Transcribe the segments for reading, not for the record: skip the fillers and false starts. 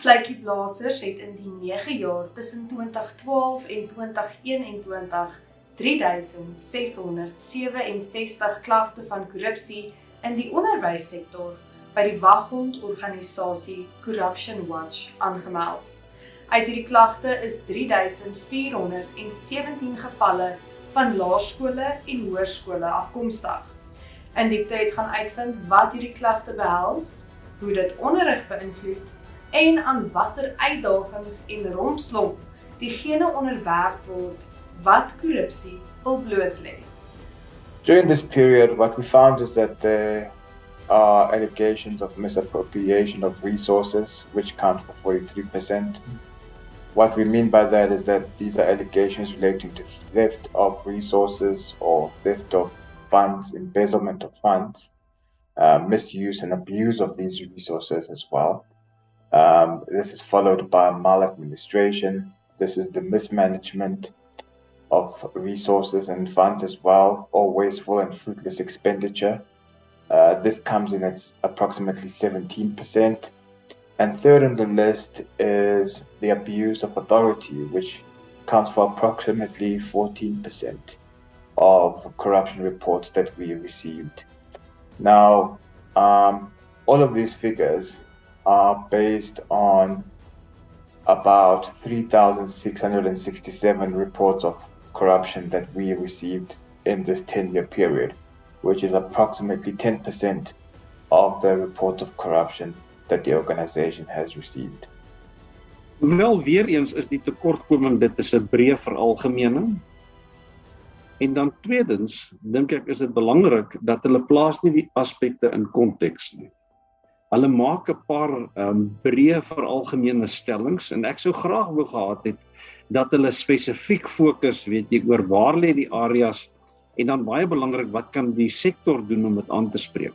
Fluitjieblasers het in die 9 jaar tussen 2012 en 2021 3667 klagte van korrupsie in die onderwyssektor by die waghondorganisasie Corruption Watch aangemeld. Uit hierdie klagte is 3417 gevalle van laerskole en hoërskole afkomstig. In Diepte het gaan uitvind wat hierdie klagte behels, hoe dit onderrig beïnvloed en aan watter uitdagings en rompslomp diegene onderwerp word wat korrupsie wil bloot lê. During this period, what we found is that there are allegations of misappropriation of resources, which count for 43%. What we mean by that is that these are allegations relating to theft of resources or theft of funds, embezzlement of funds, misuse and abuse of these resources as well. This is followed by maladministration. This is the mismanagement of resources and funds as well, or wasteful and fruitless expenditure. This comes in at approximately 17%. And third on the list is the abuse of authority, which counts for approximately 14% of corruption reports that we received. Now, all of these figures are based on about 3,667 reports of corruption that we received in this 10-year period, which is approximately 10% of the reports of corruption that the organization has received. Wel, weer eens is die tekortkoming, dit is 'n breë veralgemening. En dan tweedens, dink ek is dit belangrik dat hulle plaas nie die aspekte in konteks nie. Hulle maak 'n paar breë veralgemene stellings en ek sou graag wou gehad het dat hulle spesifiek fokus, weet jy, oor waar lê die areas en dan baie belangrik, wat kan die sektor doen om dit aan te spreek.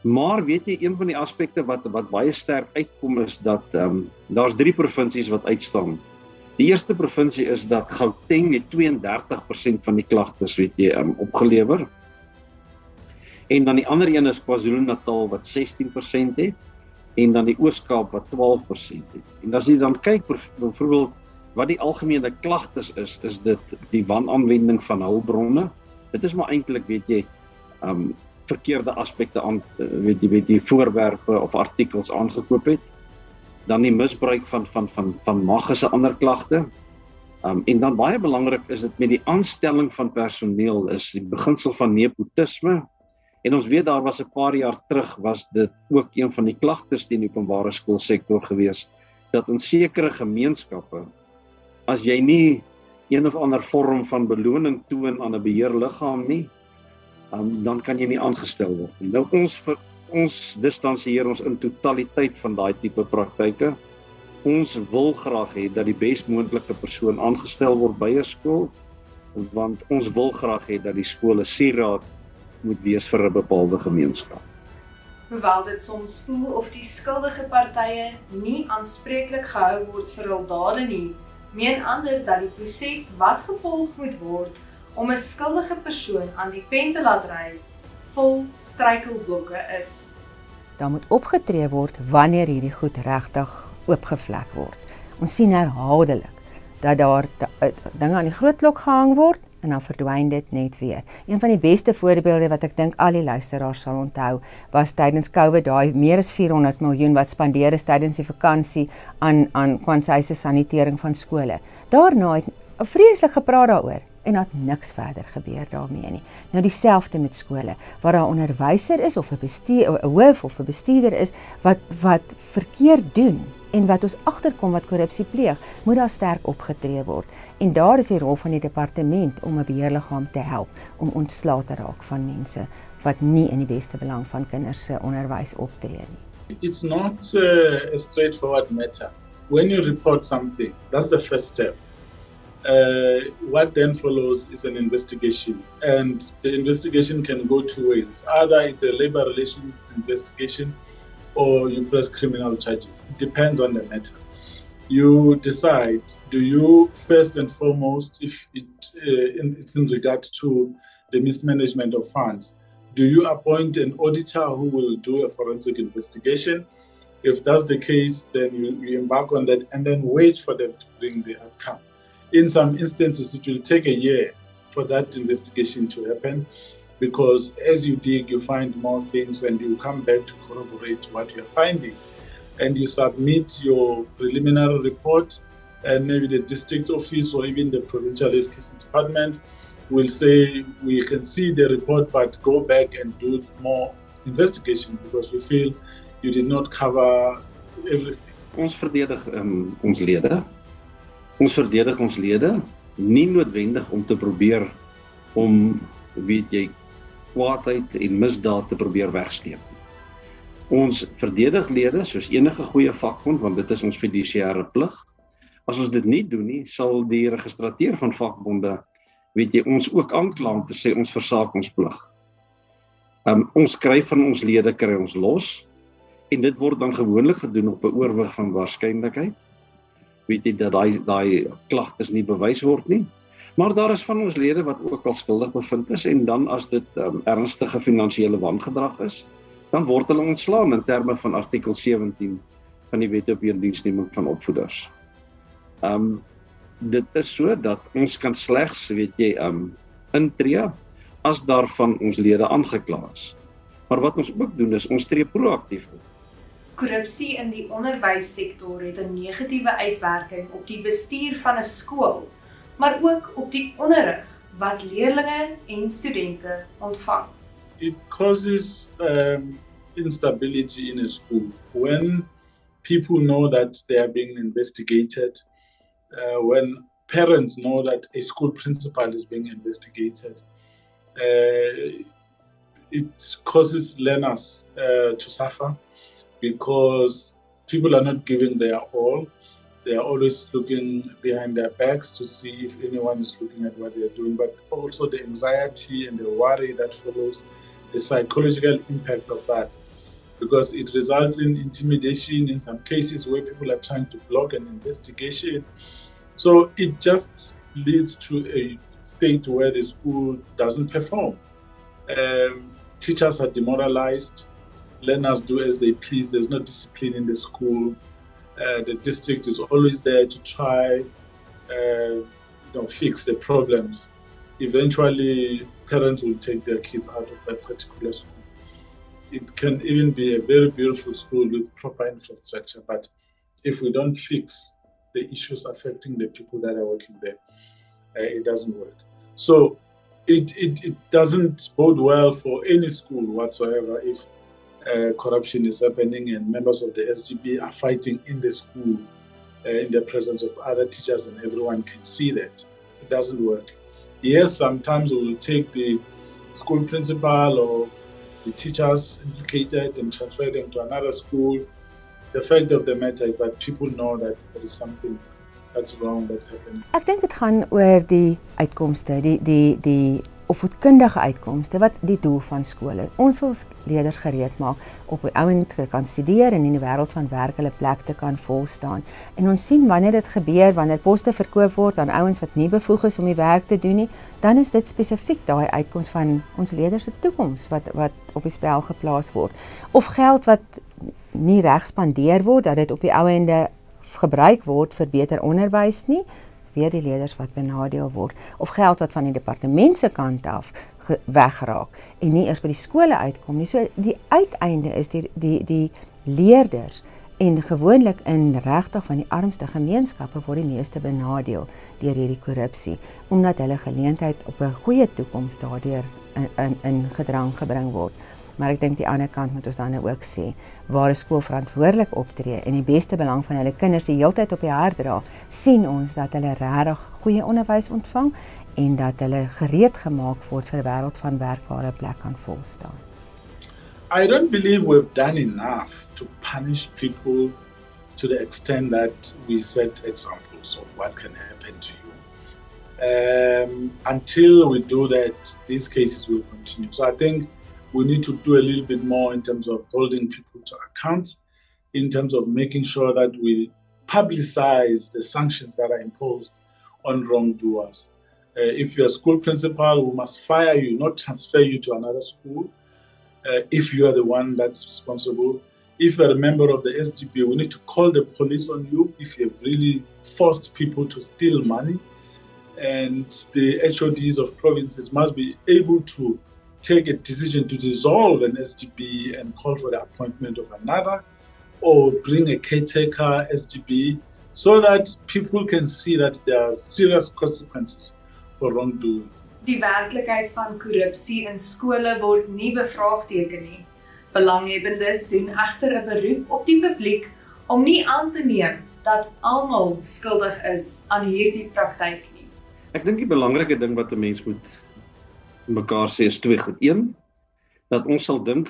Maar weet jy, een van die aspekte wat baie sterk uitkom is dat daar's 3 provinsies wat uitstaan. Die eerste provinsie is dat Gauteng het 32% van die klagtes, weet jy, opgelewer. En dan die ander een is KwaZulu-Natal wat 16% het en dan die Oos-Kaap wat 12% het. En as jy dan kyk byvoorbeeld wat die algemene klagtes is dit die wanaanwending van hulpbronne. Dit is maar eintlik, weet jy, verkeerde aspekte aan, weet jy, voorwerpe of artikels aangekoop het. Dan die misbruik van mag is 'n ander klagte. En dan baie belangrik is dit met die aanstelling van personeel is die beginsel van nepotisme. En ons weet daar was 'n paar jaar terug was dit ook een van die klagtes teen die openbare skoolsektor gewees dat in sekere gemeenskappe as jy nie een of ander vorm van beloning toon aan 'n beheerliggaam nie, dan kan jy nie aangestel word. Nou ons distansieer ons in totaliteit van daai tipe praktyke. Ons wil graag hê dat die bes moontlike persoon aangestel word by 'n skool, want ons wil graag hê dat die skool 'n sieraad moet wees vir 'n bepaalde gemeenskap. Hoewel dit soms voel of die skuldige partye nie aanspreeklik gehou word vir hul dade nie, meen ander dat die proses wat gevolg moet word om 'n skuldige persoon aan die pen te laat ry, vol struikelblokke is. Daar moet opgetree word wanneer hierdie goed regtig oopgevlek word. Ons sien herhaaldelik dat daar dinge aan die groot klok gehang word en dan verdwyn dit net weer. Een van die beste voorbeelde wat ek dink al die luisteraars sal onthou, was tydens COVID, daai meer as 400 miljoen wat spandeer is tydens die vakansie aan Kwansy se sanitering van skole. Daarna het vreeslik gepraat daaroor en dat niks verder gebeur daarmee nie. Nou dieselfde met skole, waar daar 'n onderwyser is of 'n hoof of 'n bestuurder is wat verkeerd doen en wat ons agterkom wat korrupsie pleeg, moet daar sterk opgetree word. En daar is die rol van die departement om 'n beheerliggaam te help om ontslae te raak van mense wat nie in die beste belang van kinders se onderwys optree nie. It's not a straightforward matter. When you report something, that's the first step. What then follows is an investigation, and the investigation can go 2 ways. It's either it's a labor relations investigation or you press criminal charges. It depends on the matter. You decide, do you first and foremost, if it's in regard to the mismanagement of funds, do you appoint an auditor who will do a forensic investigation? If that's the case, then you embark on that and then wait for them to bring the outcome. In some instances, it will take a year for that investigation to happen, because as you dig, you find more things and you come back to corroborate what you're finding. And you submit your preliminary report, and maybe the district office or even the provincial education department will say, we can see the report, but go back and do more investigation because we feel you did not cover everything. Ons verdedig ons lede. Ons verdedig ons lede nie noodwendig om te probeer om, weet jy, kwaadheid en misdaad te probeer wegsteek. Ons verdedig lede soos enige goeie vakbond, want dit is ons fiduciêre plig. As ons dit nie doen nie, sal die registrateur van vakbonde, weet jy, ons ook aankla om te sê ons versaak ons plig. Ons kry van ons lede, kry ons los, en dit word dan gewoonlik gedoen op 'n oorwig van waarskynlikheid. Weet jy, dat daai klagtes nie bewys word nie. Maar daar is van ons lede wat ook al skuldig bevind is, en dan as dit ernstige finansiële wangedrag is, dan word hulle ontslaan in terme van artikel 17 van die Wet op Indiensneming van Opvoeders. Dit is so dat ons kan slegs, weet jy, intree as daar van ons lede aangekla is. Maar wat ons ook doen is, ons tree proaktief op. Korrupsie in die onderwyssektor het 'n negatiewe uitwerking op die bestuur van 'n skool, maar ook op die onderrig wat leerders en studente ontvang. It causes instability in a school. When people know that they are being investigated, when parents know that a school principal is being investigated, it causes learners to suffer because people are not giving their all. They are always looking behind their backs to see if anyone is looking at what they are doing, but also the anxiety and the worry that follows, the psychological impact of that, because it results in intimidation in some cases where people are trying to block an investigation. So it just leads to a state where the school doesn't perform. Teachers are demoralized, learners do as they please, there's no discipline in the school. The district is always there to try fix the problems. Eventually, parents will take their kids out of that particular school. It can even be a very beautiful school with proper infrastructure, but if we don't fix the issues affecting the people that are working there, it doesn't work. So it doesn't bode well for any school whatsoever if corruption is happening and members of the SGB are fighting in the school in the presence of other teachers and everyone can see that. It doesn't work. Yes, sometimes we will take the school principal or the teachers implicated and transfer them to another school. The fact of the matter is that people know that there is something that's wrong that's happening. Ek dink dit gaan oor die uitkomste, die opvoedkundige uitkomste, wat die doel van skole. Ons wil leerders gereed maak op die ouend kan studeer en in die wêreld van werk hulle plek te kan volstaan. En ons sien wanneer dit gebeur, wanneer poste verkoop word aan ouens wat nie bevoeg is om die werk te doen nie, dan is dit spesifiek daai uitkoms van ons leerders se toekoms wat op die spel geplaas word. Of geld wat nie reg spandeer word, dat dit op die ouende gebruik word vir beter onderwys nie, weer die leerders wat benadeel word, of geld wat van die departement se kant af wegraak en nie eers by die skole uitkom nie. So die uiteinde is die leerders en gewoonlik in regtig van die armste gemeenskappe word die meeste benadeel deur hierdie korrupsie, omdat hulle geleentheid op 'n goeie toekoms daardeur in gedrang gebring word. Maar ek dink die ander kant moet ons dan ook sê, waar 'n skool verantwoordelik optree en die beste belang van hulle kinders die heeltyd op die hart dra, sien ons dat hulle regtig goeie onderwys ontvang en dat hulle gereed gemaak word vir 'n wêreld van werk waar hulle plek kan volstaan. I don't believe we've done enough to punish people to the extent that we set examples of what can happen to you. Until we do that, these cases will continue. So I think we need to do a little bit more in terms of holding people to account, in terms of making sure that we publicize the sanctions that are imposed on wrongdoers. If you're a school principal, we must fire you, not transfer you to another school. If you are the one that's responsible, if you're a member of the SGB, we need to call the police on you if you've really forced people to steal money. And the HODs of provinces must be able to take a decision to dissolve an SGB and call for the appointment of another, or bring a caretaker SGB, so that people can see that there are serious consequences for wrongdoing. Die werklikheid van korrupsie in skole word nie bevraagteken nie. Belanghebbendes doen egter 'n beroep op die publiek om nie aan te neem dat almal skuldig is aan hierdie praktyk nie. Ek dink die belangrike ding wat 'n mens moet mekaar sê is twee goed. Een, dat ons sal dink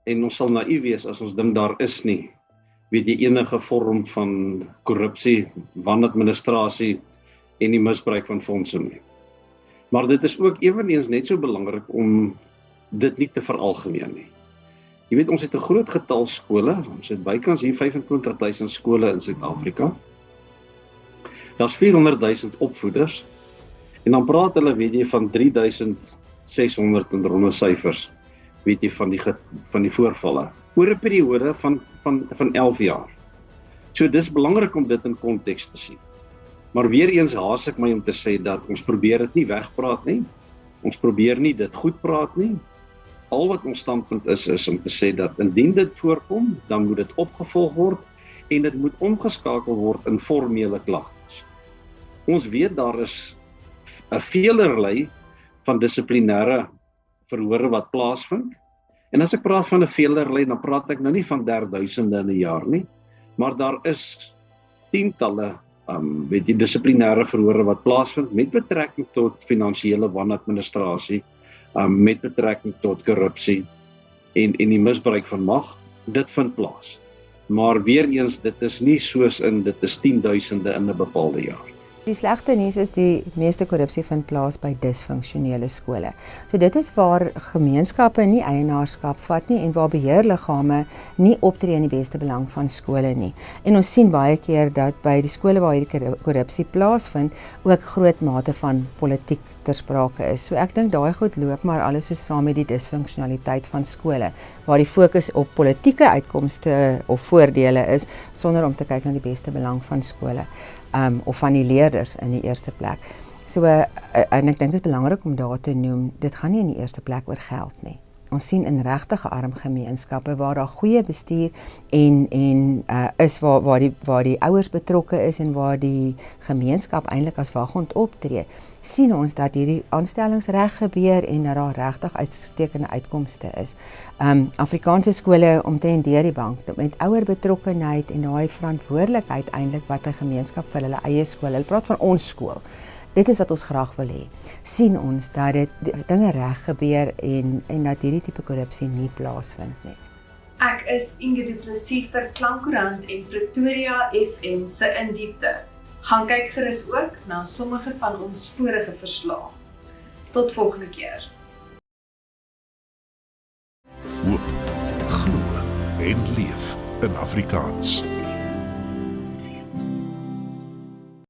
en ons sal naïef wees as ons dink daar is nie, weet jy, enige vorm van korrupsie, wanadministrasie en die misbruik van fondse nie. Maar dit is ook eweneens net so belangrik om dit nie te veralgemeen nie. Jy weet, ons het 'n groot getal skole, ons het bykans hier 25.000 skole in Suid-Afrika. Daar's 400.000 opvoeders, en dan praat hulle, weet jy, van 3.600 in ronde syfers, weet jy, van die voorvalle, oor 'n periode van 11 jaar. So dis belangrik om dit in konteks te sien. Maar weer eens haas ek my om te sê dat ons probeer dit nie wegpraat nie, ons probeer nie dit goed praat nie. Al wat ons standpunt is om te sê dat indien dit voorkom, dan moet dit opgevolg word en dit moet omgeskakel word in formele klagtes. Ons weet daar is 'n veelerlei van dissiplinêre verhore wat plaasvind. En as ek praat van 'n veelerlei, dan praat ek nou nie van 10.000 in 'n jaar nie, maar daar is tientalle weet jy, dissiplinêre verhore wat plaasvind met betrekking tot finansiële wanadministrasie, met betrekking tot korrupsie en die misbruik van mag. Dit vind plaas. Maar weer eens, dit is nie soos dit is 10.000 in 'n bepaalde jaar. Die slegte nuus is die meeste korrupsie vind plaas by disfunksionele skole. So dit is waar gemeenskappe nie eienaarskap vat nie en waar beheerliggame nie optree in die beste belang van skole nie. En ons sien baie keer dat by die skole waar hierdie korrupsie plaasvind ook groot mate van politiek ter sprake is. So ek dink daai goed loop maar alles so saam met die disfunksionaliteit van skole, waar die fokus op politieke uitkomste of voordele is sonder om te kyk na die beste belang van skole. Of van die leerders in die eerste plek. So, en ek dink dit is belangrik om daar te noem, dit gaan nie in die eerste plek oor geld nie. Ons sien in regtige arm gemeenskappe waar daar goeie bestuur en is waar die ouers betrokke is en waar die gemeenskap eintlik as waghond optree, sien ons dat hierdie aanstellings reg gebeur en dat daar regtig uitstekende uitkomste is. Afrikaanse skole omtrent deur die bank met ouer betrokkenheid en daai verantwoordelikheid eintlik wat 'n gemeenskap vir hulle eie skool. Hulle praat van ons skool. Dit is wat ons graag wil hê. Sien ons dat dit dinge reg gebeur en dat hierdie tipe korrupsie nie plaasvind nie. Ek is In Diepte-verslag vir Klankkoerant en Pretoria FM se In Diepte. Gaan kyk gerus ook na sommige van ons vorige verslae. Tot volgende keer. Hoop, glo en leef in Afrikaans.